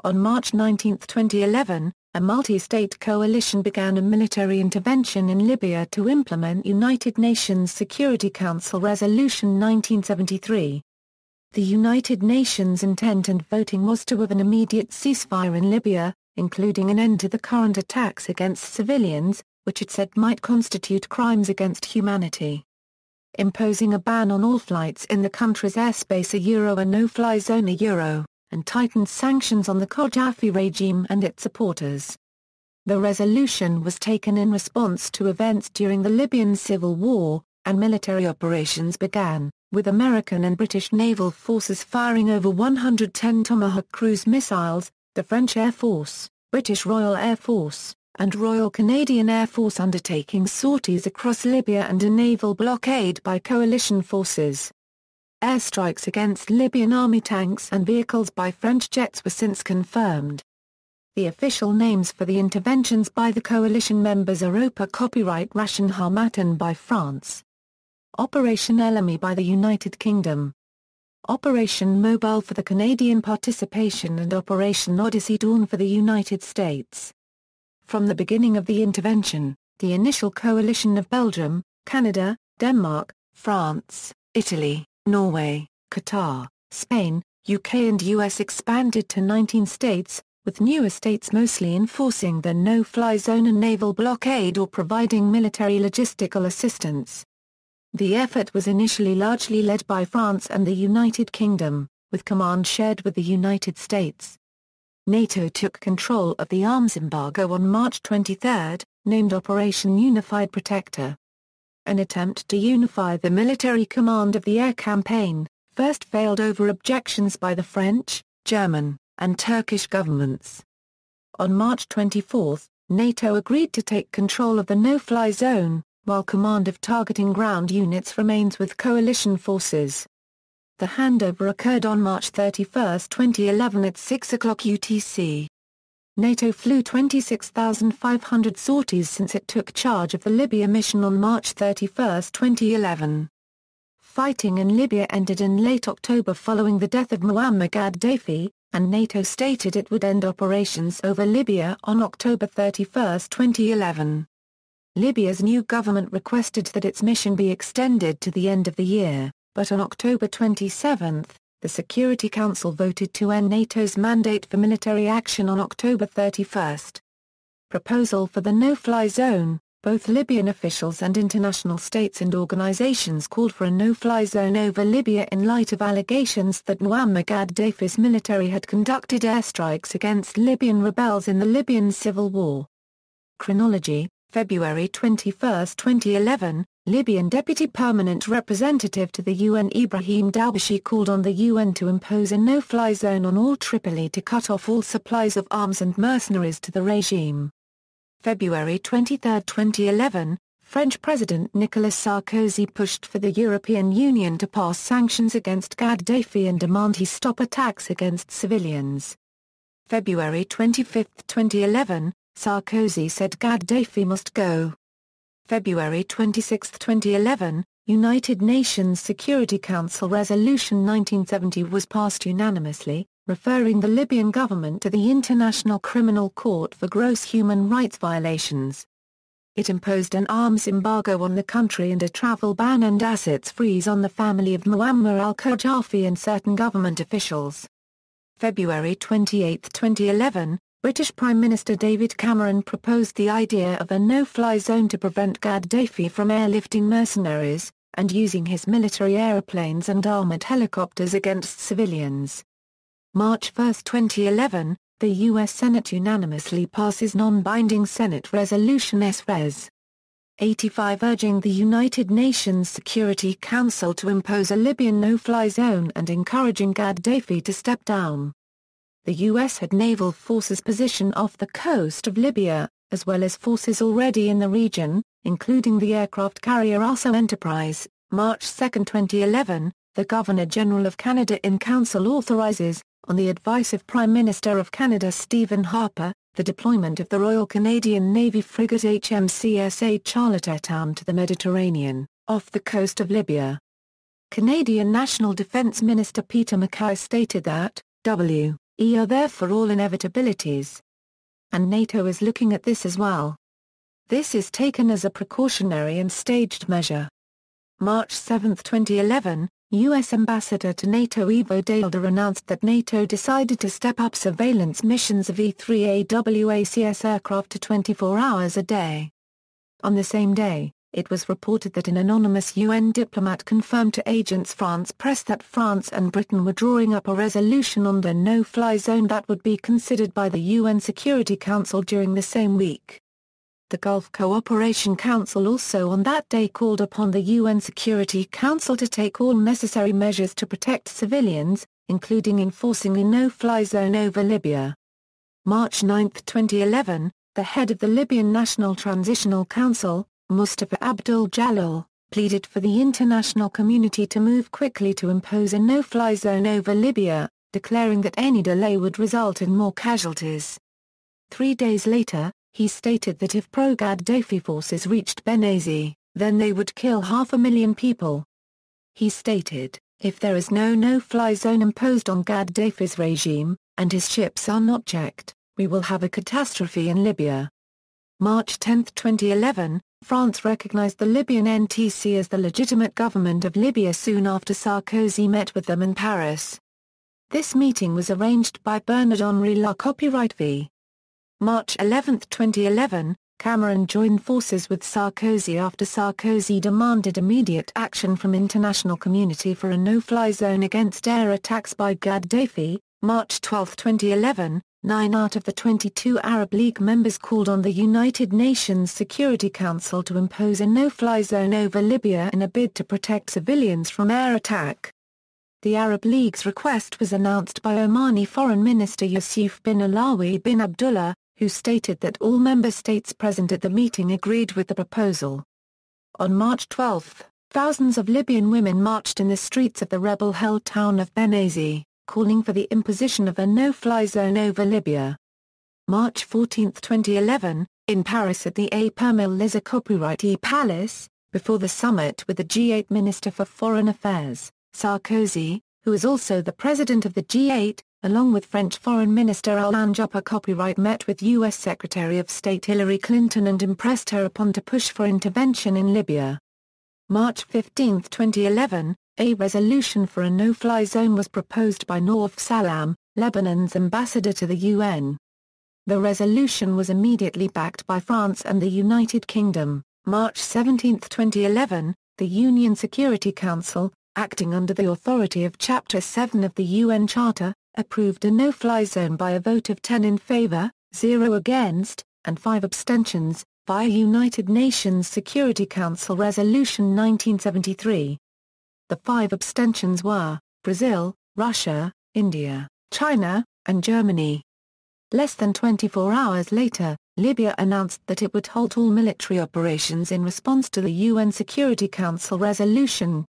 On March 19, 2011, a multi-state coalition began a military intervention in Libya to implement United Nations Security Council Resolution 1973. The United Nations intent and voting was to have an immediate ceasefire in Libya, including an end to the current attacks against civilians, which it said might constitute crimes against humanity. Imposing a ban on all flights in the country's airspace a no-fly zone and tightened sanctions on the Qadhafi regime and its supporters. The resolution was taken in response to events during the Libyan Civil War, and military operations began, with American and British naval forces firing over 110 Tomahawk cruise missiles, the French Air Force, British Royal Air Force, and Royal Canadian Air Force undertaking sorties across Libya and a naval blockade by coalition forces. Airstrikes against Libyan Army tanks and vehicles by French jets were since confirmed. The official names for the interventions by the coalition members are Operation Harmattan by France, Operation Ellamy by the United Kingdom, Operation Mobile for the Canadian participation, and Operation Odyssey Dawn for the United States. From the beginning of the intervention, the initial coalition of Belgium, Canada, Denmark, France, Italy, Norway, Qatar, Spain, UK and US expanded to 19 states, with newer states mostly enforcing the no-fly zone and naval blockade or providing military logistical assistance. The effort was initially largely led by France and the United Kingdom, with command shared with the United States. NATO took control of the arms embargo on March 23, named Operation Unified Protector. An attempt to unify the military command of the air campaign, first failed over objections by the French, German, and Turkish governments. On March 24, NATO agreed to take control of the no-fly zone, while command of targeting ground units remains with coalition forces. The handover occurred on March 31, 2011 at 6 o'clock UTC. NATO flew 26,500 sorties since it took charge of the Libya mission on March 31, 2011. Fighting in Libya ended in late October following the death of Muammar Gaddafi, and NATO stated it would end operations over Libya on October 31, 2011. Libya's new government requested that its mission be extended to the end of the year, but on October 27, the Security Council voted to end NATO's mandate for military action on October 31. Proposal for the no-fly zone. Both Libyan officials and international states and organizations called for a no-fly zone over Libya in light of allegations that Muammar Gaddafi's military had conducted airstrikes against Libyan rebels in the Libyan Civil War. Chronology: February 21, 2011, Libyan Deputy Permanent Representative to the UN Ibrahim Dawbashi called on the UN to impose a no-fly zone on all Tripoli to cut off all supplies of arms and mercenaries to the regime. February 23, 2011, French President Nicolas Sarkozy pushed for the European Union to pass sanctions against Gaddafi and demand he stop attacks against civilians. February 25, 2011, Sarkozy said Gaddafi must go. February 26, 2011, United Nations Security Council Resolution 1970 was passed unanimously, referring the Libyan government to the International Criminal Court for gross human rights violations. It imposed an arms embargo on the country and a travel ban and assets freeze on the family of Muammar al-Qadhafi and certain government officials. February 28, 2011, British Prime Minister David Cameron proposed the idea of a no-fly zone to prevent Gaddafi from airlifting mercenaries, and using his military aeroplanes and armoured helicopters against civilians. March 1, 2011, the U.S. Senate unanimously passes non-binding Senate Resolution S-Res. 85 urging the United Nations Security Council to impose a Libyan no-fly zone and encouraging Gaddafi to step down. The U.S. had naval forces positioned off the coast of Libya, as well as forces already in the region, including the aircraft carrier ASO Enterprise. March 2, 2011, the Governor-General of Canada in Council authorizes, on the advice of Prime Minister of Canada Stephen Harper, the deployment of the Royal Canadian Navy frigate HMCS Charlottetown to the Mediterranean, off the coast of Libya. Canadian National Defence Minister Peter Mackay stated that, are there for all inevitabilities. And NATO is looking at this as well. This is taken as a precautionary and staged measure. March 7, 2011, U.S. Ambassador to NATO Ivo Daalder announced that NATO decided to step up surveillance missions of E-3AWACS aircraft to 24 hours a day. On the same day, it was reported that an anonymous UN diplomat confirmed to Agence France-Presse that France and Britain were drawing up a resolution on the no-fly zone that would be considered by the UN Security Council during the same week. The Gulf Cooperation Council also on that day called upon the UN Security Council to take all necessary measures to protect civilians, including enforcing a no-fly zone over Libya. March 9, 2011, the head of the Libyan National Transitional Council, Mustafa Abdul Jalal, pleaded for the international community to move quickly to impose a no-fly zone over Libya, declaring that any delay would result in more casualties. 3 days later, he stated that if pro-Qadhafi forces reached Benghazi, then they would kill 500,000 people. He stated, if there is no no-fly zone imposed on Qadhafi's regime, and his ships are not checked, we will have a catastrophe in Libya. March 10, 2011, France recognized the Libyan NTC as the legitimate government of Libya soon after Sarkozy met with them in Paris. This meeting was arranged by Bernard-Henri La Copyright v. March 11, 2011, Cameron joined forces with Sarkozy after Sarkozy demanded immediate action from international community for a no-fly zone against air attacks by Qadhafi. March 12, 2011, 9 out of the 22 Arab League members called on the United Nations Security Council to impose a no-fly zone over Libya in a bid to protect civilians from air attack. The Arab League's request was announced by Omani Foreign Minister Yusuf bin Alawi bin Abdullah, who stated that all member states present at the meeting agreed with the proposal. On March 12, thousands of Libyan women marched in the streets of the rebel-held town of Benghazi, calling for the imposition of a no-fly zone over Libya. March 14, 2011, in Paris at the Émile Copyright Palace, before the summit with the G8 Minister for Foreign Affairs, Sarkozy, who is also the president of the G8, along with French Foreign Minister Alain Juppé Copyright met with U.S. Secretary of State Hillary Clinton and impressed her upon to push for intervention in Libya. March 15, 2011, a resolution for a no-fly zone was proposed by Nawaf Salam, Lebanon's ambassador to the UN. The resolution was immediately backed by France and the United Kingdom. March 17, 2011, the UN Security Council, acting under the authority of Chapter 7 of the UN Charter, approved a no-fly zone by a vote of 10 in favor, 0 against, and 5 abstentions, via United Nations Security Council Resolution 1973. The 5 abstentions were Brazil, Russia, India, China, and Germany. Less than 24 hours later, Libya announced that it would halt all military operations in response to the UN Security Council resolution.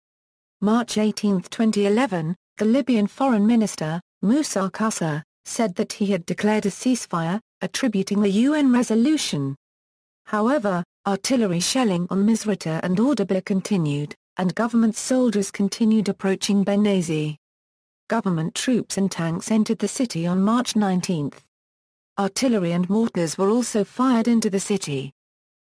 March 18, 2011, the Libyan Foreign Minister, Moussa Kassa, said that he had declared a ceasefire, attributing the UN resolution. However, artillery shelling on Misrata and Odeibeh continued, and government soldiers continued approaching Benghazi. Government troops and tanks entered the city on March 19. Artillery and mortars were also fired into the city.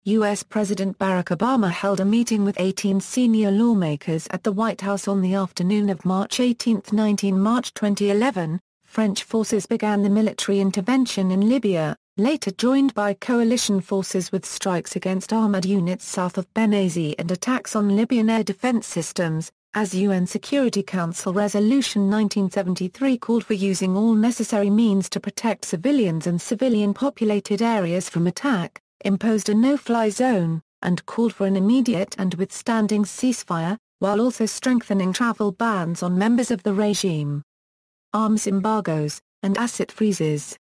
U.S. President Barack Obama held a meeting with 18 senior lawmakers at the White House on the afternoon of March 18. 19 March 2011, French forces began the military intervention in Libya, later joined by coalition forces with strikes against armored units south of Benghazi and attacks on Libyan air defense systems, as UN Security Council Resolution 1973 called for using all necessary means to protect civilians and civilian-populated areas from attack, imposed a no-fly zone, and called for an immediate and withstanding ceasefire, while also strengthening travel bans on members of the regime. Arms embargoes, and asset freezes.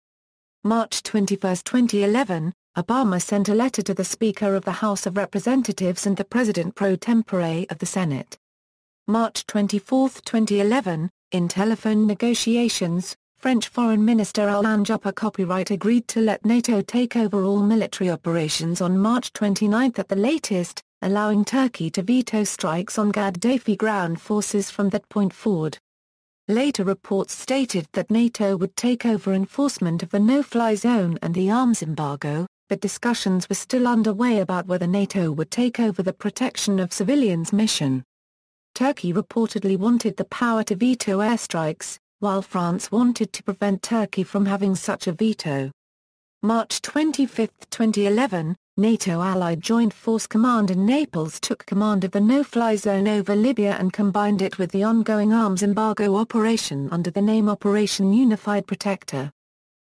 March 21, 2011, Obama sent a letter to the Speaker of the House of Representatives and the President pro tempore of the Senate. March 24, 2011, in telephone negotiations, French Foreign Minister Alain Juppé Copyright agreed to let NATO take over all military operations on March 29 at the latest, allowing Turkey to veto strikes on Qadhafi ground forces from that point forward. Later reports stated that NATO would take over enforcement of the no-fly zone and the arms embargo, but discussions were still underway about whether NATO would take over the protection of civilians mission. Turkey reportedly wanted the power to veto airstrikes, while France wanted to prevent Turkey from having such a veto. March 25, 2011, NATO Allied Joint Force Command in Naples took command of the no-fly zone over Libya and combined it with the ongoing arms embargo operation under the name Operation Unified Protector.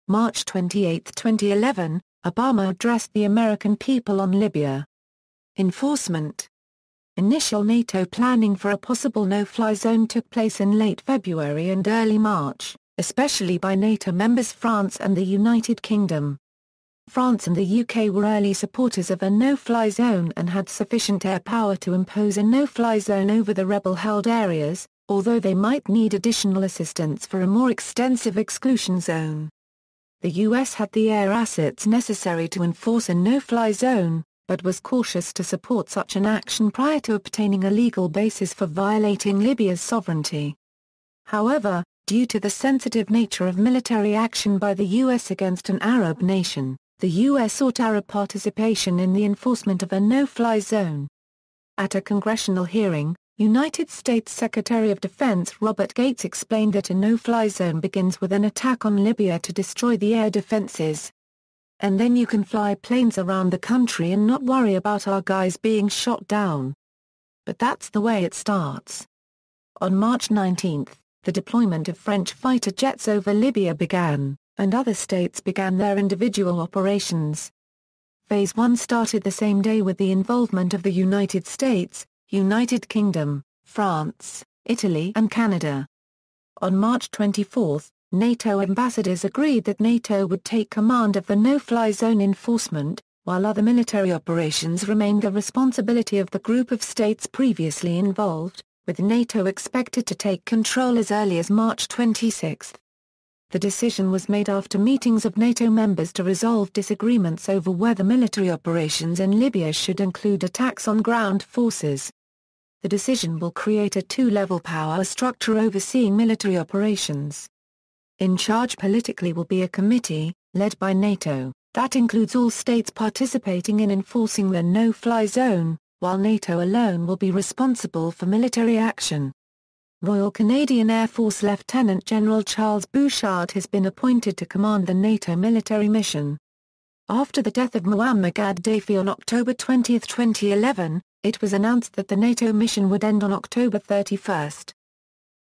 March 28, 2011, Obama addressed the American people on Libya. Enforcement. Initial NATO planning for a possible no-fly zone took place in late February and early March, especially by NATO members France and the United Kingdom. France and the UK were early supporters of a no-fly zone and had sufficient air power to impose a no-fly zone over the rebel-held areas, although they might need additional assistance for a more extensive exclusion zone. The US had the air assets necessary to enforce a no-fly zone, but was cautious to support such an action prior to obtaining a legal basis for violating Libya's sovereignty. However, due to the sensitive nature of military action by the US against an Arab nation, the US sought Arab participation in the enforcement of a no-fly zone. At a congressional hearing, United States Secretary of Defense Robert Gates explained that a no-fly zone begins with an attack on Libya to destroy the air defenses. And then you can fly planes around the country and not worry about our guys being shot down. But that's the way it starts. On March 19, the deployment of French fighter jets over Libya began, and other states began their individual operations. Phase 1 started the same day with the involvement of the United States, United Kingdom, France, Italy and Canada. On March 24, NATO ambassadors agreed that NATO would take command of the no-fly zone enforcement, while other military operations remained the responsibility of the group of states previously involved, with NATO expected to take control as early as March 26. The decision was made after meetings of NATO members to resolve disagreements over whether military operations in Libya should include attacks on ground forces. The decision will create a two-level power structure overseeing military operations. In charge politically will be a committee, led by NATO, that includes all states participating in enforcing the no-fly zone, while NATO alone will be responsible for military action. Royal Canadian Air Force Lieutenant General Charles Bouchard has been appointed to command the NATO military mission. After the death of Muammar Gaddafi on October 20, 2011, it was announced that the NATO mission would end on October 31.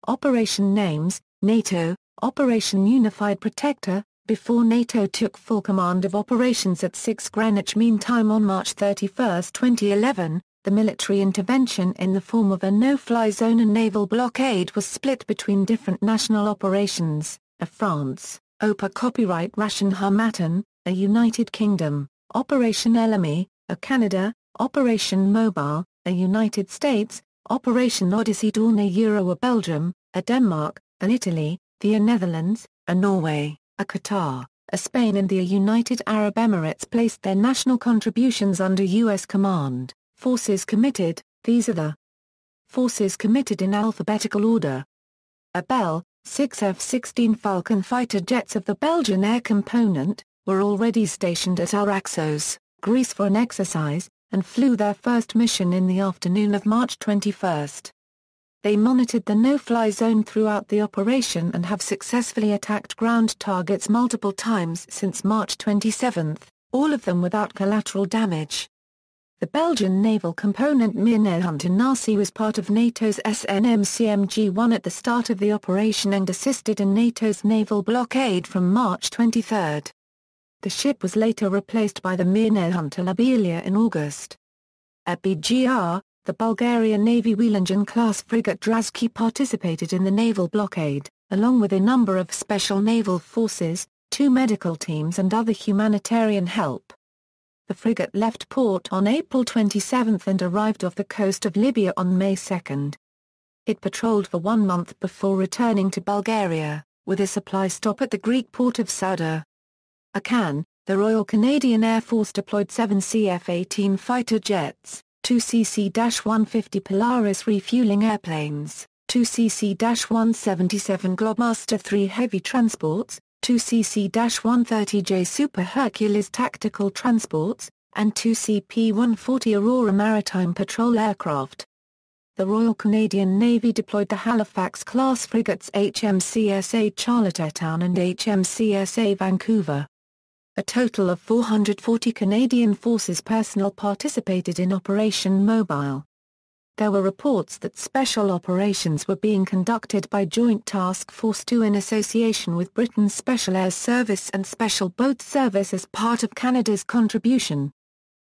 Operation names: NATO, Operation Unified Protector. Before NATO took full command of operations at 6 Greenwich Mean Time on March 31, 2011, the military intervention in the form of a no-fly zone and naval blockade was split between different national operations: a France, OPA Copyright Operation Harmattan, a United Kingdom, Operation Ellamy, a Canada, Operation Mobile, a United States, Operation Odyssey Dawn a Belgium, a Denmark, an Italy, the Netherlands, a Norway, a Qatar, a Spain and the United Arab Emirates placed their national contributions under U.S. command. Forces committed: these are the forces committed in alphabetical order. A Bell, 6 F-16 Falcon fighter jets of the Belgian Air Component, were already stationed at Araxos, Greece for an exercise, and flew their first mission in the afternoon of March 21. They monitored the no-fly zone throughout the operation and have successfully attacked ground targets multiple times since March 27, all of them without collateral damage. The Belgian naval component Meerneelhunt in Nazi was part of NATO's SNMCMG-1 at the start of the operation and assisted in NATO's naval blockade from March 23. The ship was later replaced by the Meerneelhunt Lobelia in August. At BGR, the Bulgarian Navy Wielingen-class frigate Drazki participated in the naval blockade, along with a number of special naval forces, 2 medical teams and other humanitarian help. The frigate left port on April 27 and arrived off the coast of Libya on May 2. It patrolled for 1 month before returning to Bulgaria, with a supply stop at the Greek port of Souda. Akan, the Royal Canadian Air Force deployed 7 CF-18 fighter jets, 2 CC-150 Polaris refueling airplanes, two CC-177 Globemaster III heavy transports, two CC-130J Super Hercules tactical transports, and two CP-140 Aurora maritime patrol aircraft. The Royal Canadian Navy deployed the Halifax-class frigates HMCSA Charlottetown and HMCSA Vancouver. A total of 440 Canadian Forces personnel participated in Operation Mobile. There were reports that special operations were being conducted by Joint Task Force 2 in association with Britain's Special Air Service and Special Boat Service as part of Canada's contribution.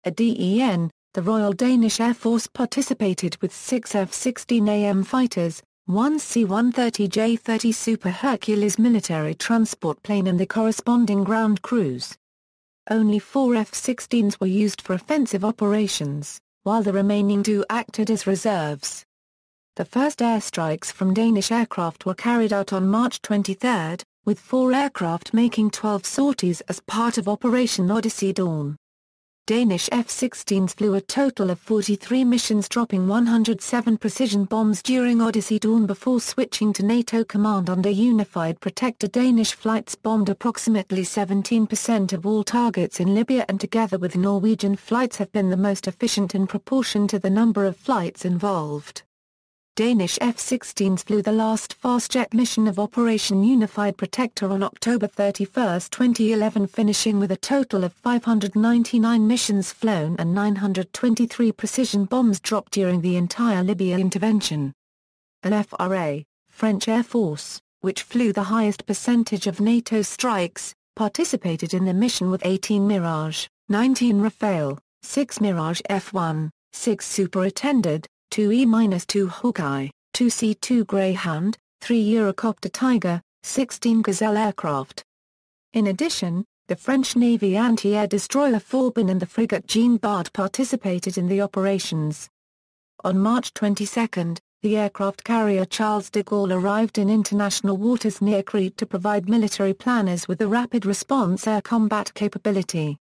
At DEN, the Royal Danish Air Force participated with 6 F-16AM fighters, 1 C-130J-30 Super Hercules military transport plane and the corresponding ground crews. Only 4 F-16s were used for offensive operations, while the remaining 2 acted as reserves. The first airstrikes from Danish aircraft were carried out on March 23, with 4 aircraft making 12 sorties as part of Operation Odyssey Dawn. Danish F-16s flew a total of 43 missions, dropping 107 precision bombs during Odyssey Dawn before switching to NATO command under Unified Protector. Danish flights bombed approximately 17% of all targets in Libya and together with Norwegian flights have been the most efficient in proportion to the number of flights involved. Danish F-16s flew the last fast-jet mission of Operation Unified Protector on October 31, 2011, finishing with a total of 599 missions flown and 923 precision bombs dropped during the entire Libya intervention. LFRA, French Air Force, which flew the highest percentage of NATO strikes, participated in the mission with 18 Mirage, 19 Rafale, 6 Mirage F-1, 6 Superintended, 2 E-2 Hawkeye, 2 C-2 Greyhound, 3 Eurocopter Tiger, 16 Gazelle aircraft. In addition, the French Navy anti-air destroyer Forbin and the frigate Jean Bart participated in the operations. On March 22, the aircraft carrier Charles de Gaulle arrived in international waters near Crete to provide military planners with a rapid response air combat capability.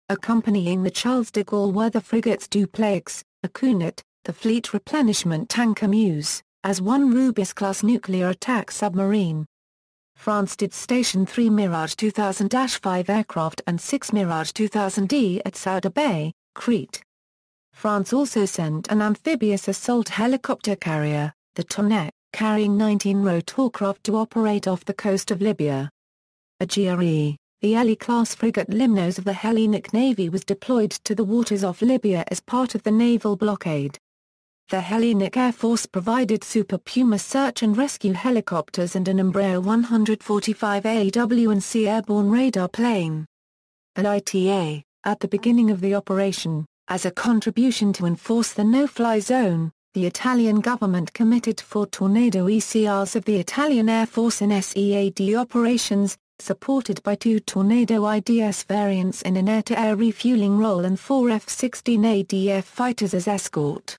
Accompanying the Charles de Gaulle were the frigates Dupleix, Acunet, the fleet replenishment tanker Muse, as one Rubis-class nuclear attack submarine. France did station 3 Mirage 2000-5 aircraft and 6 Mirage 2000D at Souda Bay, Crete. France also sent an amphibious assault helicopter carrier, the Tonnerre, carrying 19 rotorcraft to operate off the coast of Libya. A GRE, the Ellamy-class frigate Limnos of the Hellenic Navy, was deployed to the waters off Libya as part of the naval blockade. The Hellenic Air Force provided Super Puma search and rescue helicopters and an Embraer 145 AW&C airborne radar plane. At ITA, at the beginning of the operation, as a contribution to enforce the no-fly zone, the Italian government committed 4 Tornado ECRs of the Italian Air Force in SEAD operations, supported by 2 Tornado IDS variants in an air-to-air refueling role and 4 F-16 ADF fighters as escort.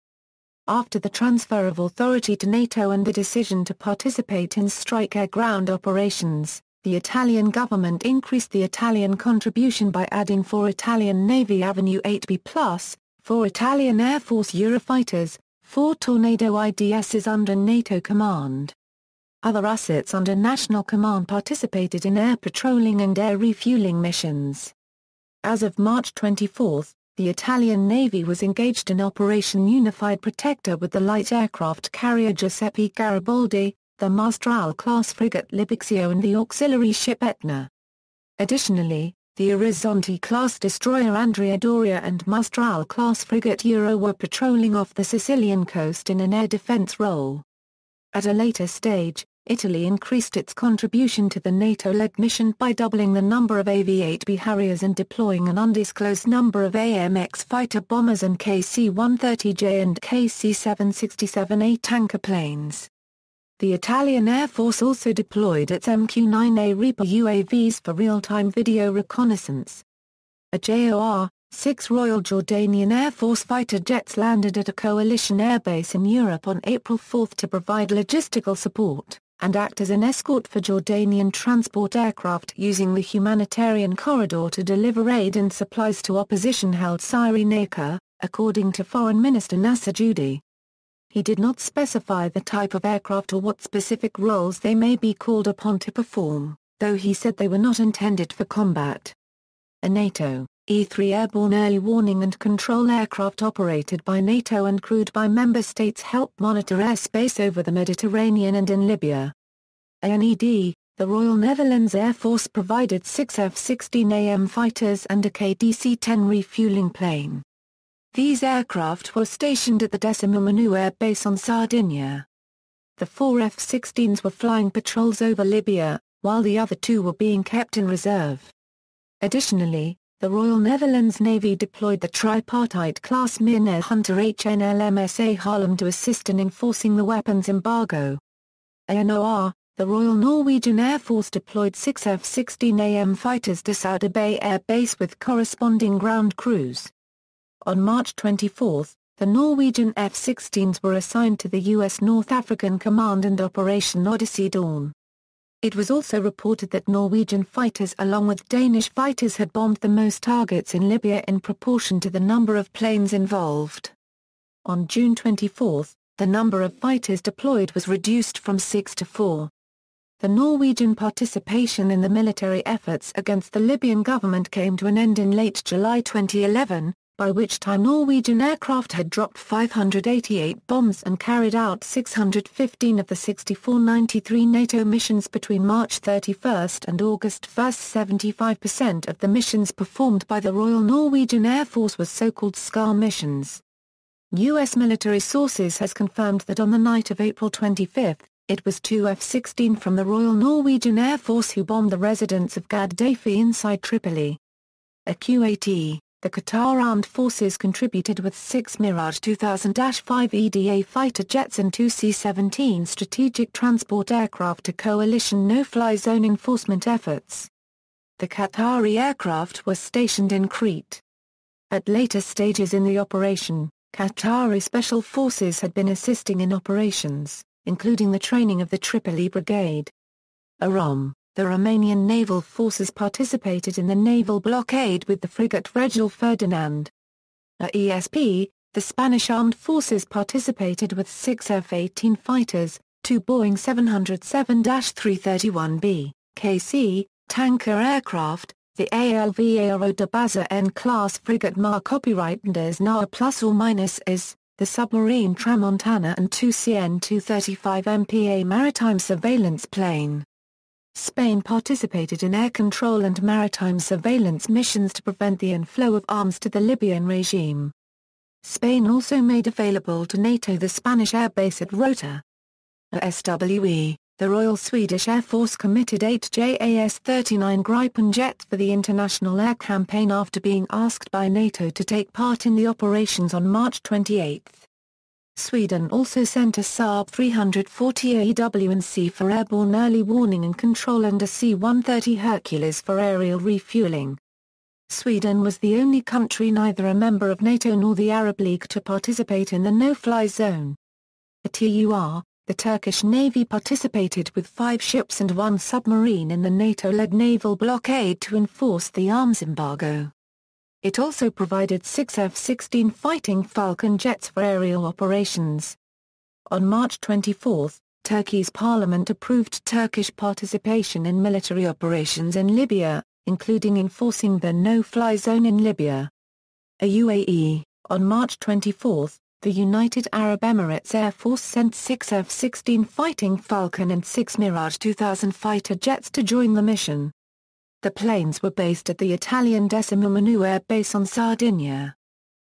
After the transfer of authority to NATO and the decision to participate in strike air-ground operations, the Italian government increased the Italian contribution by adding 4 Italian Navy Avenue 8B+, 4 Italian Air Force Eurofighters, 4 Tornado IDSs under NATO command. Other assets under national command participated in air patrolling and air refueling missions. As of March 24, the Italian Navy was engaged in Operation Unified Protector with the light aircraft carrier Giuseppe Garibaldi, the Mistral-class frigate Libixio and the auxiliary ship Etna. Additionally, the Orizzonte-class destroyer Andrea Doria and Mistral-class frigate Euro were patrolling off the Sicilian coast in an air defense role. At a later stage, Italy increased its contribution to the NATO-led mission by doubling the number of AV-8B Harriers and deploying an undisclosed number of AMX fighter bombers and KC-130J and KC-767A tanker planes. The Italian Air Force also deployed its MQ-9A Reaper UAVs for real-time video reconnaissance. A JOR, 6 Royal Jordanian Air Force fighter jets landed at a coalition airbase in Europe on April 4 to provide logistical support and act as an escort for Jordanian transport aircraft using the humanitarian corridor to deliver aid and supplies to opposition-held Cyrenaica, according to Foreign Minister Nasser Judy. He did not specify the type of aircraft or what specific roles they may be called upon to perform, though he said they were not intended for combat. A NATO E-3 airborne early warning and control aircraft operated by NATO and crewed by member states help monitor airspace over the Mediterranean and in Libya. ANED, the Royal Netherlands Air Force provided 6 F-16AM fighters and a KDC-10 refueling plane. These aircraft were stationed at the Decima Manu Air Base on Sardinia. The 4 F-16s were flying patrols over Libya, while the other 2 were being kept in reserve. Additionally, the Royal Netherlands Navy deployed the tripartite-class Mynheer Hunter HNLMSA Haarlem to assist in enforcing the weapons embargo. ANOR, the Royal Norwegian Air Force deployed 6 F-16AM fighters to Souda Bay Air Base with corresponding ground crews. On March 24, the Norwegian F-16s were assigned to the U.S. North African Command and Operation Odyssey Dawn. It was also reported that Norwegian fighters along with Danish fighters had bombed the most targets in Libya in proportion to the number of planes involved. On June 24, the number of fighters deployed was reduced from 6 to 4. The Norwegian participation in the military efforts against the Libyan government came to an end in late July 2011, by which time Norwegian aircraft had dropped 588 bombs and carried out 615 of the 64-93 NATO missions between March 31 and August 1. 75% of the missions performed by the Royal Norwegian Air Force were so-called SCAR missions. U.S. military sources has confirmed that on the night of April 25, it was 2 F-16 from the Royal Norwegian Air Force who bombed the residence of Qadhafi inside Tripoli. A Q-8E. The Qatar Armed Forces contributed with 6 Mirage 2000-5 EDA fighter jets and 2 C-17 strategic transport aircraft to coalition no-fly zone enforcement efforts. The Qatari aircraft were stationed in Crete. At later stages in the operation, Qatari special forces had been assisting in operations, including the training of the Tripoli Brigade. AROM. The Romanian naval forces participated in the naval blockade with the frigate Regil Ferdinand. AESP, the Spanish armed forces participated with 6 F-18 fighters, 2 Boeing 707-331B, KC, tanker aircraft, the ALV de Baza N-class frigate Mar copyright Des Noa +or- is, the submarine Tramontana and 2 CN-235 MPA maritime surveillance plane. Spain participated in air control and maritime surveillance missions to prevent the inflow of arms to the Libyan regime. Spain also made available to NATO the Spanish air base at Rota. SWE, the Royal Swedish Air Force committed 8 JAS-39 Gripen jets for the International Air Campaign after being asked by NATO to take part in the operations on March 28. Sweden also sent a Saab 340 AW&C for airborne early warning and control and a C-130 Hercules for aerial refueling. Sweden was the only country neither a member of NATO nor the Arab League to participate in the no-fly zone. At TUR, the Turkish Navy participated with 5 ships and 1 submarine in the NATO-led naval blockade to enforce the arms embargo. It also provided 6 F-16 Fighting Falcon jets for aerial operations. On March 24, Turkey's parliament approved Turkish participation in military operations in Libya, including enforcing the no-fly zone in Libya. A UAE, on March 24, the United Arab Emirates Air Force sent 6 F-16 Fighting Falcon and 6 Mirage 2000 fighter jets to join the mission. The planes were based at the Italian Decima Manu Air Base on Sardinia.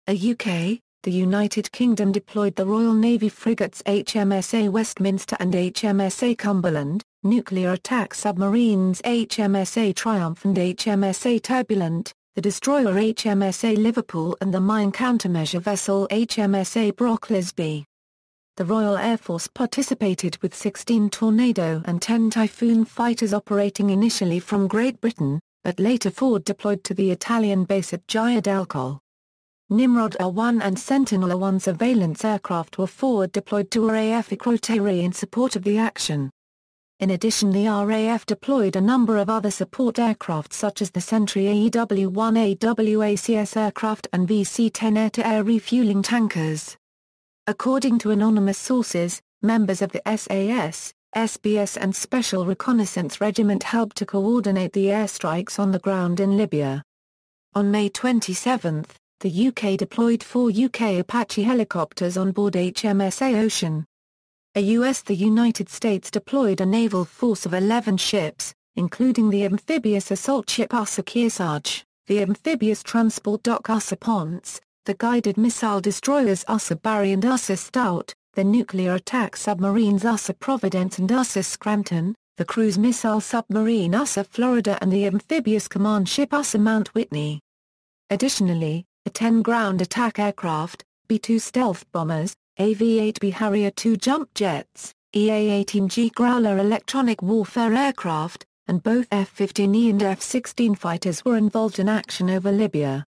A UK, the United Kingdom deployed the Royal Navy frigates HMSA Westminster and HMSA Cumberland, nuclear attack submarines HMSA Triumph and HMSA Turbulent, the destroyer HMSA Liverpool and the mine countermeasure vessel HMSA Brock Lisby. The Royal Air Force participated with 16 Tornado and 10 Typhoon fighters operating initially from Great Britain, but later forward deployed to the Italian base at Gioia del Colle. Nimrod R-1 and Sentinel R-1 surveillance aircraft were forward deployed to RAF Ikrotiri in support of the action. In addition, the RAF deployed a number of other support aircraft such as the Sentry AEW-1 AWACS aircraft and VC-10 air-to-air refueling tankers. According to anonymous sources, members of the SAS, SBS and Special Reconnaissance Regiment helped to coordinate the airstrikes on the ground in Libya. On May 27, the UK deployed 4 UK Apache helicopters on board HMS Ocean. The United States deployed a naval force of 11 ships, including the amphibious assault ship USS Kearsarge, the amphibious transport dock USS Ponce, the guided missile destroyers USS Barry and USS Stout, the nuclear attack submarines USS Providence and USS Scranton, the cruise missile submarine USS Florida and the amphibious command ship USS Mount Whitney. Additionally, the 10 ground attack aircraft, B-2 stealth bombers, AV-8B Harrier II jump jets, EA-18G Growler electronic warfare aircraft, and both F-15E and F-16 fighters were involved in action over Libya.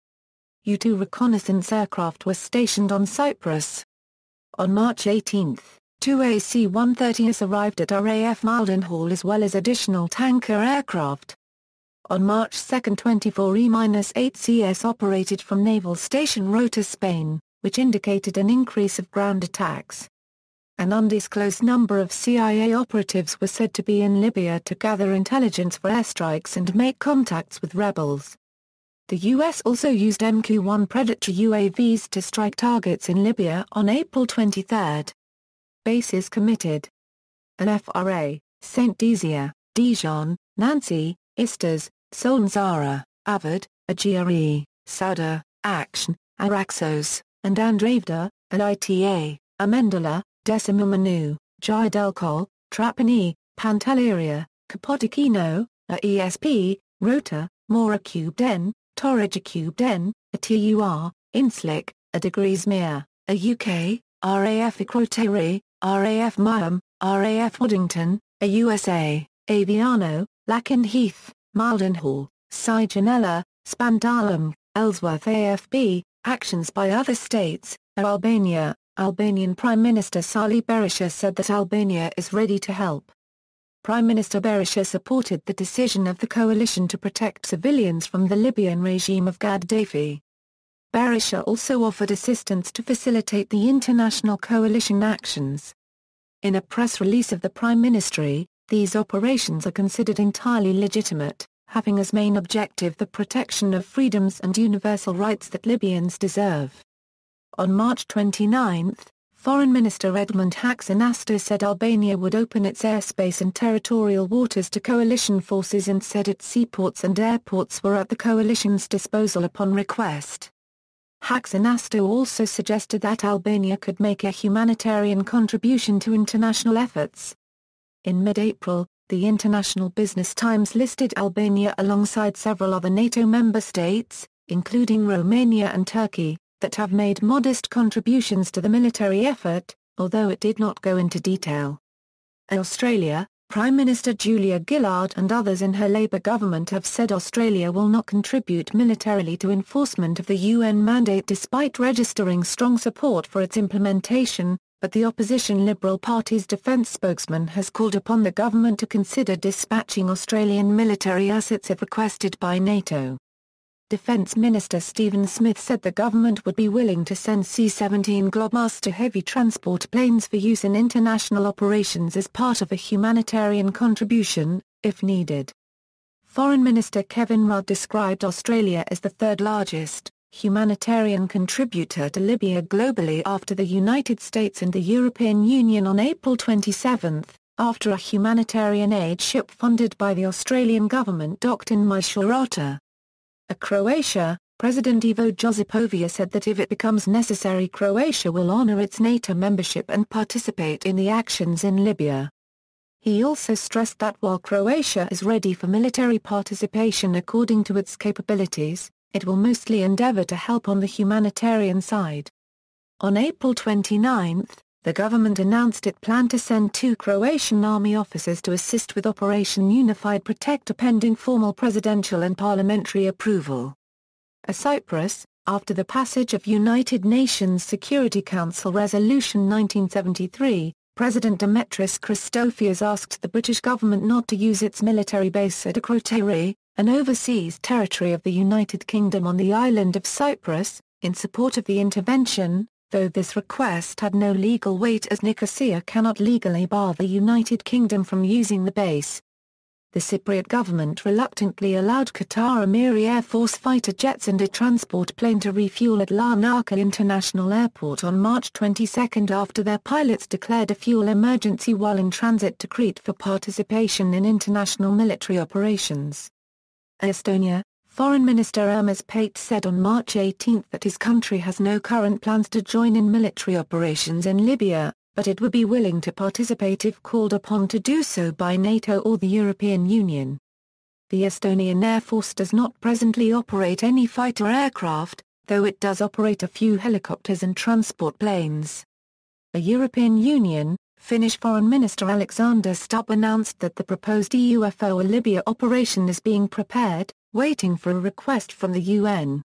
U-2 reconnaissance aircraft were stationed on Cyprus. On March 18, 2 AC-130s arrived at RAF Mildenhall as well as additional tanker aircraft. On March 2, 24 E-8 CS operated from Naval Station Rota, Spain, which indicated an increase of ground attacks. An undisclosed number of CIA operatives were said to be in Libya to gather intelligence for airstrikes and make contacts with rebels. The U.S. also used MQ-1 Predator UAVs to strike targets in Libya on April 23. Bases committed: an FRA, St. Dizia, Dijon, Nancy, Istres, Solnzara, Avad, a GRE, Sauda, Action, Araxos, and Andravda, an ITA, Amendola, Decimumanu, Gidelcol, Trapani, Pantelleria, Capodichino, a ESP, Rota, Mora Cubden, Torrija Cubden, a TUR, Inslick, a Degreesmere, a UK, RAF Equrotiri, RAF Myam, RAF Waddington, a USA, Aviano, Lakenheath, Mildenhall, Sigonella, Spandalum, Ellsworth AFB. Actions by other states. Albania, Albanian Prime Minister Sali Berisha said that Albania is ready to help. Prime Minister Berisha supported the decision of the coalition to protect civilians from the Libyan regime of Qadhafi. Berisha also offered assistance to facilitate the international coalition actions. In a press release of the Prime Ministry, these operations are considered entirely legitimate, having as main objective the protection of freedoms and universal rights that Libyans deserve. On March 29, Foreign Minister Edmund Haxanasto said Albania would open its airspace and territorial waters to coalition forces and said its seaports and airports were at the coalition's disposal upon request. Haxanasto also suggested that Albania could make a humanitarian contribution to international efforts. In mid-April, the International Business Times listed Albania alongside several other NATO member states, including Romania and Turkey, that have made modest contributions to the military effort, although it did not go into detail. Australia, Prime Minister Julia Gillard and others in her Labour government have said Australia will not contribute militarily to enforcement of the UN mandate despite registering strong support for its implementation, but the opposition Liberal Party's defence spokesman has called upon the government to consider dispatching Australian military assets if requested by NATO. Defence Minister Stephen Smith said the government would be willing to send C-17 Globemaster heavy transport planes for use in international operations as part of a humanitarian contribution, if needed. Foreign Minister Kevin Rudd described Australia as the third largest humanitarian contributor to Libya globally after the United States and the European Union on April 27, after a humanitarian aid ship funded by the Australian government docked in Masurata. Croatia, President Ivo Josipovic said that if it becomes necessary Croatia will honour its NATO membership and participate in the actions in Libya. He also stressed that while Croatia is ready for military participation according to its capabilities, it will mostly endeavour to help on the humanitarian side. On April 29, the government announced it planned to send 2 Croatian army officers to assist with Operation Unified Protector pending formal presidential and parliamentary approval. Cyprus, after the passage of United Nations Security Council Resolution 1973, President Demetris Christofias asked the British government not to use its military base at Akrotiri, an overseas territory of the United Kingdom on the island of Cyprus, in support of the intervention, though this request had no legal weight as Nicosia cannot legally bar the United Kingdom from using the base. The Cypriot government reluctantly allowed Qatar Emiri Air Force fighter jets and a transport plane to refuel at Larnaca International Airport on March 22 after their pilots declared a fuel emergency while in transit to Crete for participation in international military operations. Estonia, Foreign Minister Urmas Paet said on March 18 that his country has no current plans to join in military operations in Libya, but it would be willing to participate if called upon to do so by NATO or the European Union. The Estonian Air Force does not presently operate any fighter aircraft, though it does operate a few helicopters and transport planes. The European Union, Finnish Foreign Minister Alexander Stubb announced that the proposed EUFO Libya operation is being prepared, waiting for a request from the UN.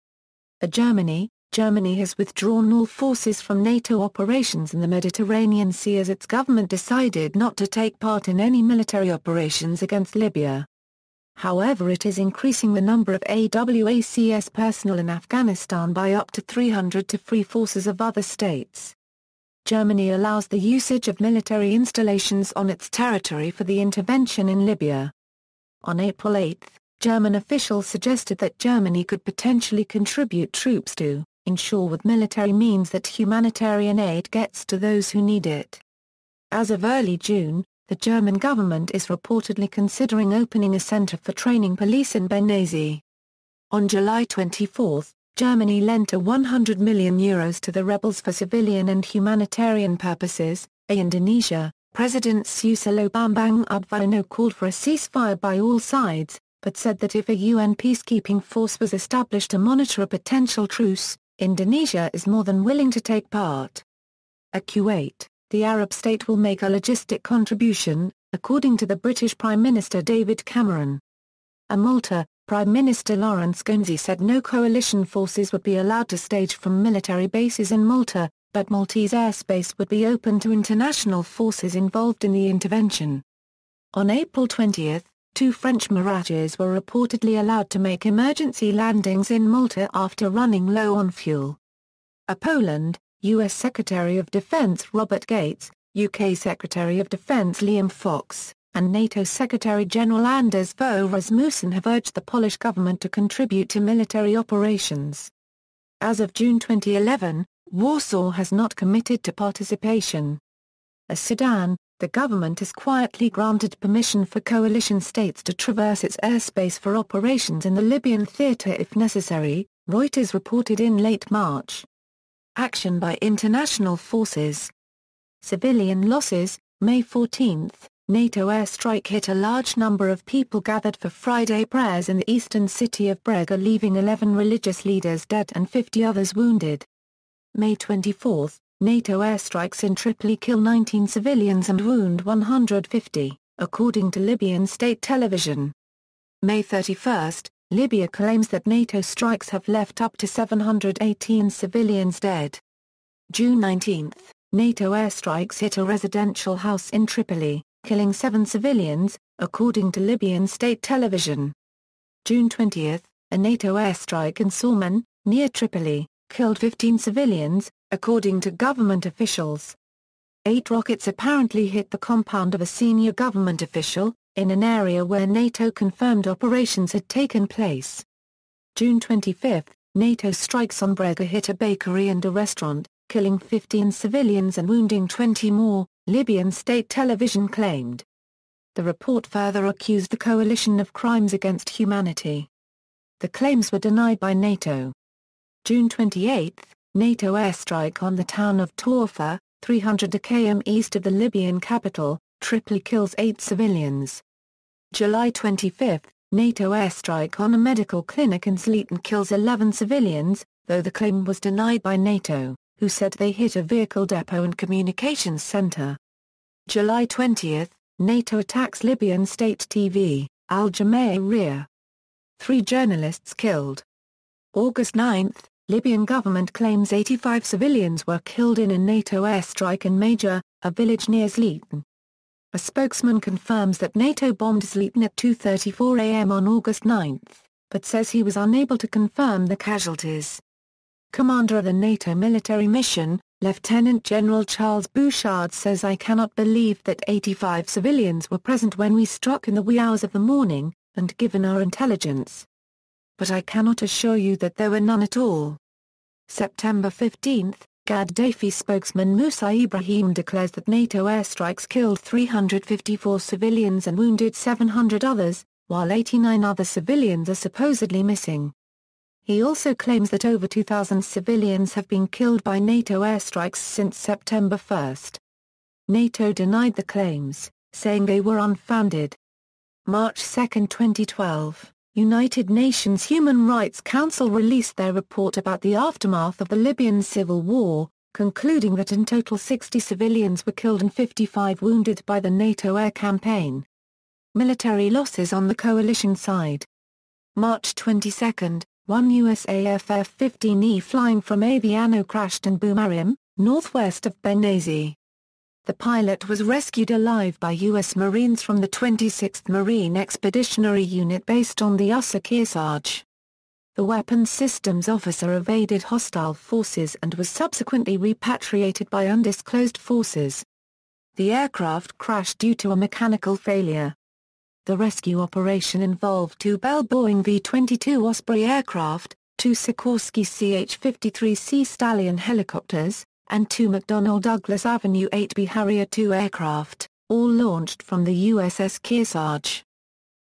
Germany has withdrawn all forces from NATO operations in the Mediterranean Sea as its government decided not to take part in any military operations against Libya. However, it is increasing the number of AWACS personnel in Afghanistan by up to 300 to free forces of other states. Germany allows the usage of military installations on its territory for the intervention in Libya. On April 8, German officials suggested that Germany could potentially contribute troops to ensure with military means that humanitarian aid gets to those who need it. As of early June, the German government is reportedly considering opening a center for training police in Benghazi. On July 24, Germany lent €100 million to the rebels for civilian and humanitarian purposes. Indonesia, President Susilo Bambang Yudhoyono called for a ceasefire by all sides, but said that if a UN peacekeeping force was established to monitor a potential truce, Indonesia is more than willing to take part. At Kuwait, the Arab state will make a logistic contribution, according to the British Prime Minister David Cameron. At Malta, Prime Minister Lawrence Gonzi said no coalition forces would be allowed to stage from military bases in Malta, but Maltese airspace would be open to international forces involved in the intervention. On April 20, 2 French Mirages were reportedly allowed to make emergency landings in Malta after running low on fuel. At Poland, U.S. Secretary of Defense Robert Gates, UK Secretary of Defense Liam Fox, and NATO Secretary-General Anders Fogh Rasmussen have urged the Polish government to contribute to military operations. As of June 2011, Warsaw has not committed to participation. As Sudan, the government has quietly granted permission for coalition states to traverse its airspace for operations in the Libyan theater if necessary, Reuters reported in late March. Action by international forces. Civilian losses. May 14, NATO airstrike hit a large number of people gathered for Friday prayers in the eastern city of Brega, leaving 11 religious leaders dead and 50 others wounded. May 24, NATO airstrikes in Tripoli kill 19 civilians and wound 150, according to Libyan state television. May 31, Libya claims that NATO strikes have left up to 718 civilians dead. June 19, NATO airstrikes hit a residential house in Tripoli, killing 7 civilians, according to Libyan state television. June 20, a NATO airstrike in Sorman, near Tripoli, killed 15 civilians, according to government officials. 8 rockets apparently hit the compound of a senior government official, in an area where NATO confirmed operations had taken place. June 25, NATO strikes on Brega hit a bakery and a restaurant, killing 15 civilians and wounding 20 more, Libyan state television claimed. The report further accused the coalition of crimes against humanity. The claims were denied by NATO. June 28, NATO airstrike on the town of Torfa, 300 km east of the Libyan capital, Tripoli kills 8 civilians. July 25, NATO airstrike on a medical clinic in Zliten kills 11 civilians, though the claim was denied by NATO, who said they hit a vehicle depot and communications center. July 20, NATO attacks Libyan state TV, Al Jameirah. 3 journalists killed. August 9, Libyan government claims 85 civilians were killed in a NATO airstrike in Major, a village near Zliten. A spokesman confirms that NATO bombed Zliten at 2:34 a.m. on August 9, but says he was unable to confirm the casualties. Commander of the NATO military mission, Lieutenant General Charles Bouchard says, "I cannot believe that 85 civilians were present when we struck in the wee hours of the morning, and given our intelligence. But I cannot assure you that there were none at all." September 15, Qadhafi spokesman Musa Ibrahim declares that NATO airstrikes killed 354 civilians and wounded 700 others, while 89 other civilians are supposedly missing. He also claims that over 2,000 civilians have been killed by NATO airstrikes since September 1. NATO denied the claims, saying they were unfounded. March 2, 2012, United Nations Human Rights Council released their report about the aftermath of the Libyan Civil War, concluding that in total 60 civilians were killed and 55 wounded by the NATO air campaign. Military losses on the coalition side. March 22, one USAF F-15E flying from Aviano crashed in Boumarim, northwest of Benghazi. The pilot was rescued alive by U.S. Marines from the 26th Marine Expeditionary Unit based on the Usa Kearsarge. The weapons systems officer evaded hostile forces and was subsequently repatriated by undisclosed forces. The aircraft crashed due to a mechanical failure. The rescue operation involved two Bell Boeing V-22 Osprey aircraft, two Sikorsky CH-53C Stallion helicopters, and two McDonnell Douglas Avenue 8B Harrier II aircraft, all launched from the USS Kearsarge.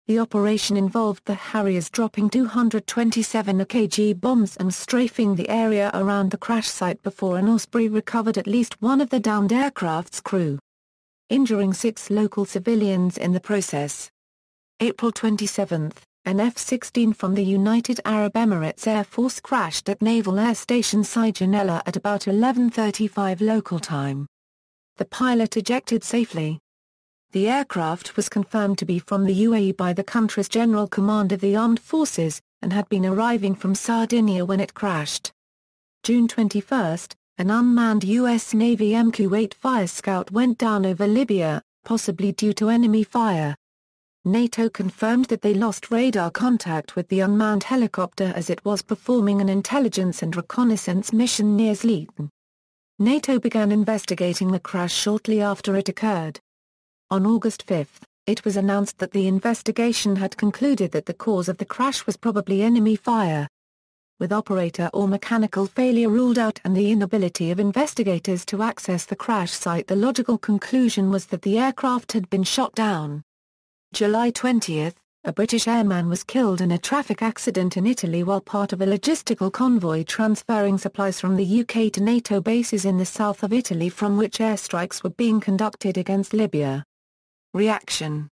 The operation involved the Harriers dropping 227 AKG bombs and strafing the area around the crash site before an Osprey recovered at least one of the downed aircraft's crew, injuring 6 local civilians in the process. April 27, an F-16 from the United Arab Emirates Air Force crashed at Naval Air Station Sigonella at about 11:35 local time. The pilot ejected safely. The aircraft was confirmed to be from the UAE by the country's General Command of the Armed Forces, and had been arriving from Sardinia when it crashed. June 21, an unmanned U.S. Navy MQ-8 Fire Scout went down over Libya, possibly due to enemy fire. NATO confirmed that they lost radar contact with the unmanned helicopter as it was performing an intelligence and reconnaissance mission near Zliten. NATO began investigating the crash shortly after it occurred. On August 5, it was announced that the investigation had concluded that the cause of the crash was probably enemy fire. With operator or mechanical failure ruled out and the inability of investigators to access the crash site, the logical conclusion was that the aircraft had been shot down. July 20, a British airman was killed in a traffic accident in Italy while part of a logistical convoy transferring supplies from the UK to NATO bases in the south of Italy, from which airstrikes were being conducted against Libya. Reaction.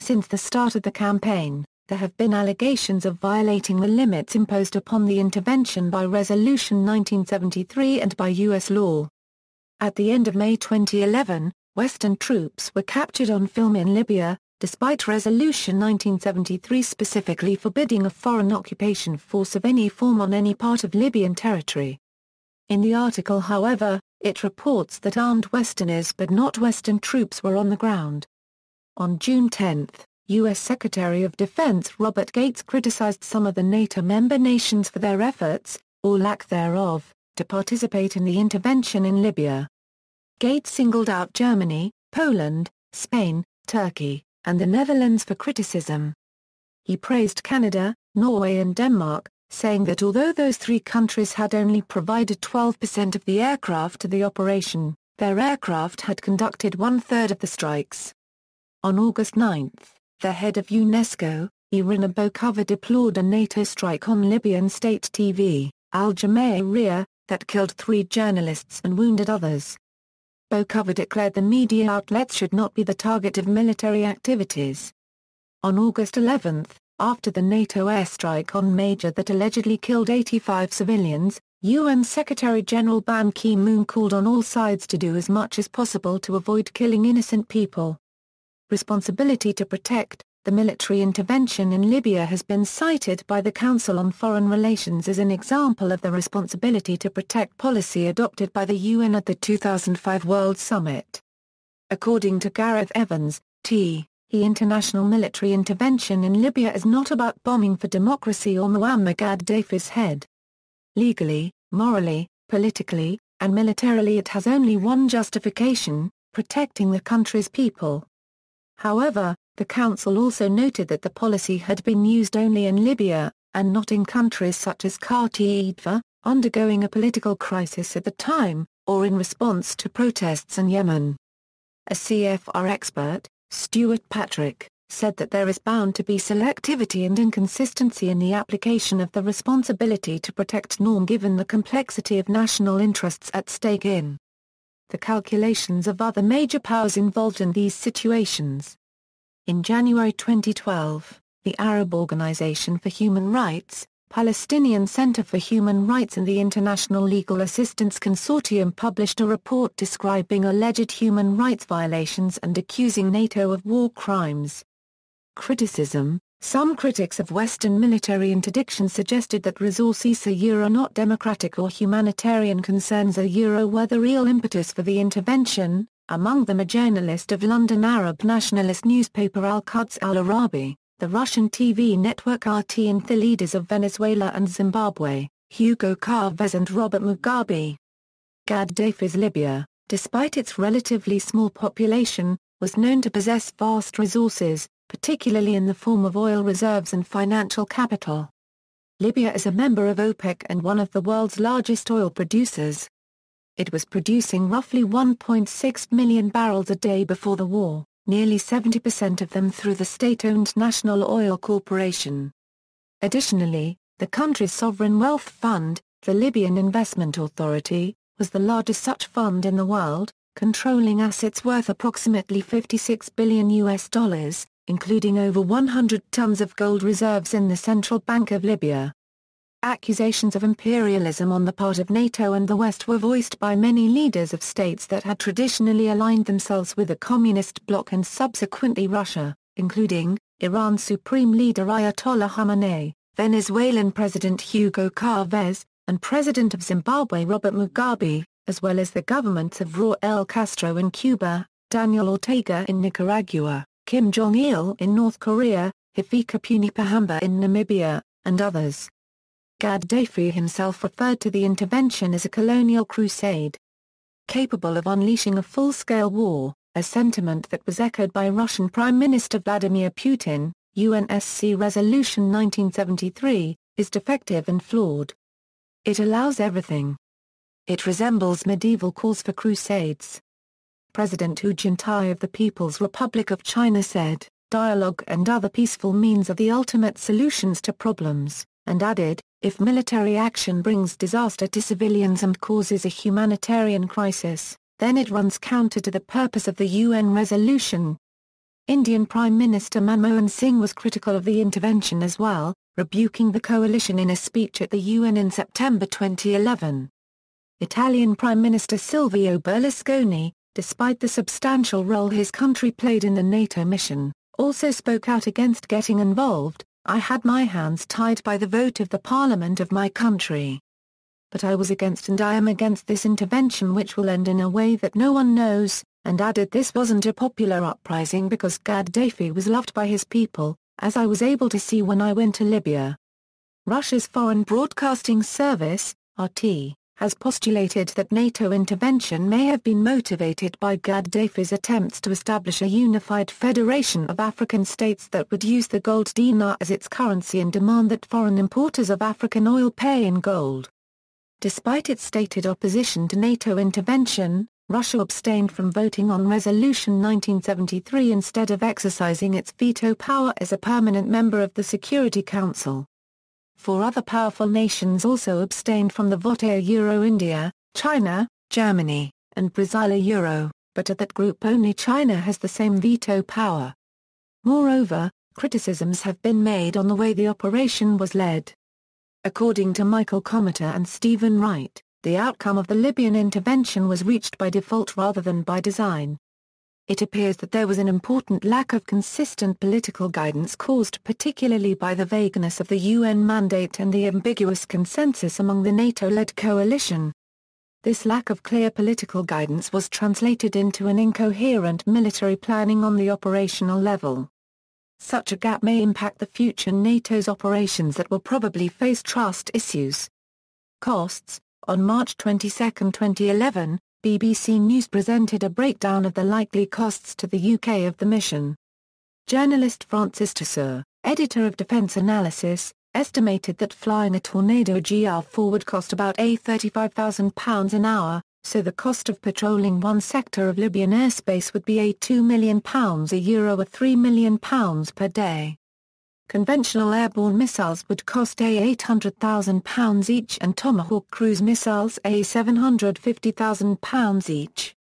Since the start of the campaign, there have been allegations of violating the limits imposed upon the intervention by Resolution 1973 and by U.S. law. At the end of May 2011, Western troops were captured on film in Libya, despite Resolution 1973 specifically forbidding a foreign occupation force of any form on any part of Libyan territory. In the article, however, it reports that armed Westerners but not Western troops were on the ground. On June 10, U.S. Secretary of Defense Robert Gates criticized some of the NATO member nations for their efforts, or lack thereof, to participate in the intervention in Libya. Gates singled out Germany, Poland, Spain, Turkey, and the Netherlands for criticism. He praised Canada, Norway and Denmark, saying that although those 3 countries had only provided 12% of the aircraft to the operation, their aircraft had conducted 1/3 of the strikes. On August 9, the head of UNESCO, Irina Bokova, deplored a NATO strike on Libyan state TV, Al Jazeera, that killed 3 journalists and wounded others. Bokova declared the media outlets should not be the target of military activities. On August 11, after the NATO airstrike on Major that allegedly killed 85 civilians, UN Secretary-General Ban Ki-moon called on all sides to do as much as possible to avoid killing innocent people. Responsibility to protect. The military intervention in Libya has been cited by the Council on Foreign Relations as an example of the responsibility to protect policy adopted by the UN at the 2005 World Summit. According to Gareth Evans, international military intervention in Libya is not about bombing for democracy or Muammar Gaddafi's head. Legally, morally, politically, and militarily it has only one justification: protecting the country's people. However, the Council also noted that the policy had been used only in Libya, and not in countries such as Qadhafi, undergoing a political crisis at the time, or in response to protests in Yemen. A CFR expert, Stuart Patrick, said that there is bound to be selectivity and inconsistency in the application of the responsibility to protect norm given the complexity of national interests at stake in the calculations of other major powers involved in these situations. In January 2012, the Arab Organization for Human Rights, Palestinian Center for Human Rights and the International Legal Assistance Consortium published a report describing alleged human rights violations and accusing NATO of war crimes. Criticism: some critics of Western military interdiction suggested that resources are not democratic or humanitarian concerns were the real impetus for the intervention, among them a journalist of London Arab nationalist newspaper Al-Quds Al-Arabi, the Russian TV network RT, and the leaders of Venezuela and Zimbabwe, Hugo Chavez and Robert Mugabe. Qaddafi's Libya, despite its relatively small population, was known to possess vast resources, particularly in the form of oil reserves and financial capital. Libya is a member of OPEC and one of the world's largest oil producers. It was producing roughly 1.6 million barrels a day before the war, nearly 70% of them through the state-owned National Oil Corporation. Additionally, the country's sovereign wealth fund, the Libyan Investment Authority, was the largest such fund in the world, controlling assets worth approximately $56 billion, including over 100 tons of gold reserves in the Central Bank of Libya. Accusations of imperialism on the part of NATO and the West were voiced by many leaders of states that had traditionally aligned themselves with the communist bloc and subsequently Russia, including Iran's Supreme Leader Ayatollah Khamenei, Venezuelan President Hugo Chavez, and President of Zimbabwe Robert Mugabe, as well as the governments of Raul Castro in Cuba, Daniel Ortega in Nicaragua, Kim Jong-il in North Korea, Hifikepunye Pohamba in Namibia, and others. Qaddafi himself referred to the intervention as a colonial crusade, capable of unleashing a full-scale war, a sentiment that was echoed by Russian Prime Minister Vladimir Putin. UNSC Resolution 1973, is defective and flawed. It allows everything. It resembles medieval calls for crusades. President Hu Jintao of the People's Republic of China said, "Dialogue and other peaceful means are the ultimate solutions to problems," and added, "If military action brings disaster to civilians and causes a humanitarian crisis, then it runs counter to the purpose of the UN resolution." Indian Prime Minister Manmohan Singh was critical of the intervention as well, rebuking the coalition in a speech at the UN in September 2011. Italian Prime Minister Silvio Berlusconi, despite the substantial role his country played in the NATO mission, also spoke out against getting involved. "I had my hands tied by the vote of the parliament of my country. But I was against and I am against this intervention which will end in a way that no one knows," and added this wasn't a popular uprising because Qaddafi was loved by his people, as I was able to see when I went to Libya. Russia's Foreign Broadcasting Service, RT, has postulated that NATO intervention may have been motivated by Qaddafi's attempts to establish a unified federation of African states that would use the gold dinar as its currency and demand that foreign importers of African oil pay in gold. Despite its stated opposition to NATO intervention, Russia abstained from voting on Resolution 1973 instead of exercising its veto power as a permanent member of the Security Council. Four other powerful nations also abstained from the vote: India, China, Germany, and Brazil. But of that group only China has the same veto power. Moreover, criticisms have been made on the way the operation was led. According to Michael Cometer and Stephen Wright, the outcome of the Libyan intervention was reached by default rather than by design. It appears that there was an important lack of consistent political guidance caused particularly by the vagueness of the UN mandate and the ambiguous consensus among the NATO-led coalition. This lack of clear political guidance was translated into an incoherent military planning on the operational level. Such a gap may impact the future NATO's operations that will probably face trust issues. Costs. On March 22, 2011, BBC News presented a breakdown of the likely costs to the UK of the mission. Journalist Francis Tissot, editor of Defence Analysis, estimated that flying a Tornado GR4 would cost about £35,000 an hour, so the cost of patrolling one sector of Libyan airspace would be £2 million or £3 million per day. Conventional airborne missiles would cost £800,000 each and Tomahawk cruise missiles £750,000 each.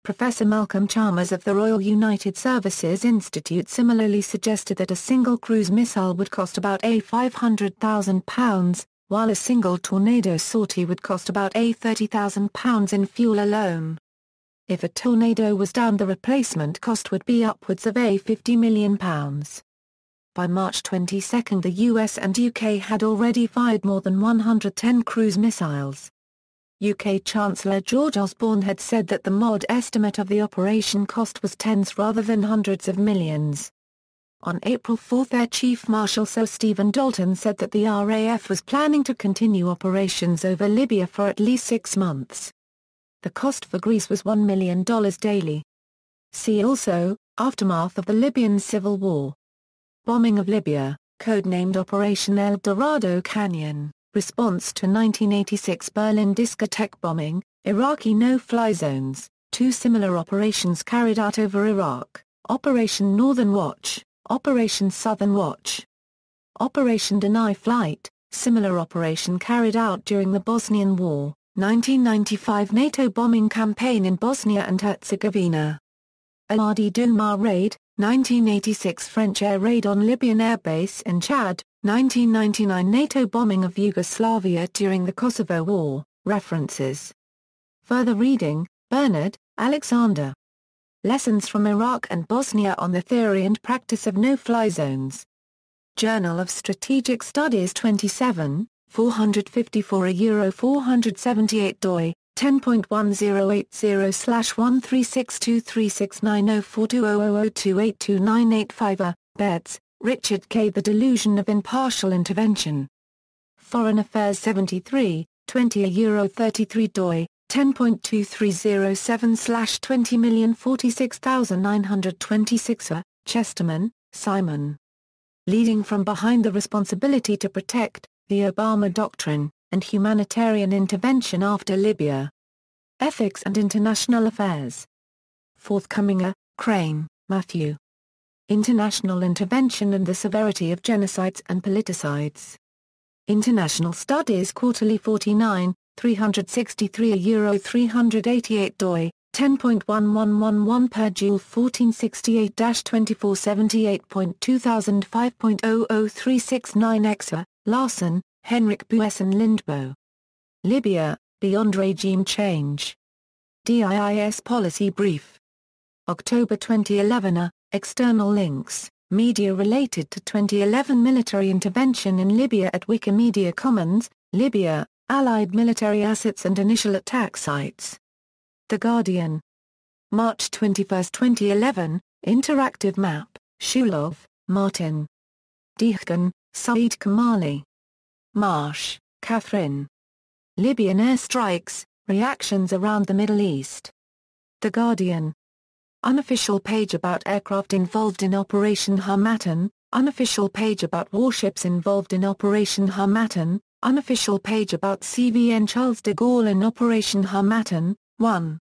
Professor Malcolm Chalmers of the Royal United Services Institute similarly suggested that a single cruise missile would cost about £500,000, while a single Tornado sortie would cost about £30,000 in fuel alone. If a Tornado was down, the replacement cost would be upwards of £50 million. By March 22 the US and UK had already fired more than 110 cruise missiles. UK Chancellor George Osborne had said that the MOD estimate of the operation cost was tens rather than hundreds of millions. On April 4 Air Chief Marshal Sir Stephen Dalton said that the RAF was planning to continue operations over Libya for at least 6 months. The cost for Greece was $1 million daily. See also, Aftermath of the Libyan Civil War. Bombing of Libya, codenamed Operation El Dorado Canyon, response to 1986 Berlin discotheque bombing, Iraqi no-fly zones, 2 similar operations carried out over Iraq, Operation Northern Watch, Operation Southern Watch. Operation Deny Flight, similar operation carried out during the Bosnian War, 1995 NATO bombing campaign in Bosnia and Herzegovina. Wadi Douma Raid, 1986 French air raid on Libyan airbase in Chad, 1999 NATO bombing of Yugoslavia during the Kosovo War. References. Further reading, Bernard, Alexander. Lessons from Iraq and Bosnia on the Theory and Practice of No-Fly Zones. Journal of Strategic Studies 27, 454 doi, 10.1080/1362369042000282985 Betts, Richard K. The Delusion of Impartial Intervention. Foreign Affairs 73, 20 doi, 10.2307/20046926 Chesterman, Simon. Leading from Behind: The Responsibility to Protect, the Obama Doctrine, and Humanitarian Intervention After Libya. Ethics and International Affairs. Forthcoming. Crane, Matthew. International Intervention and the Severity of Genocides and Politicides. International Studies Quarterly 49, 363 388 doi, 10.1111 per Joule 1468-2478.2005.00369 Larson, Henrik Buess and Lindboe. Libya, Beyond Regime Change. DIIS Policy Brief. October 2011. External links, media related to 2011 military intervention in Libya at Wikimedia Commons, Libya, Allied military assets and initial attack sites. The Guardian. March 21, 2011, interactive map, Shulov, Martin. Dehgan, Saeed Kamali. Marsh, Catherine. Libyan airstrikes, reactions around the Middle East. The Guardian. Unofficial page about aircraft involved in Operation Harmattan, unofficial page about warships involved in Operation Harmattan, unofficial page about CVN Charles de Gaulle in Operation Harmattan, 1.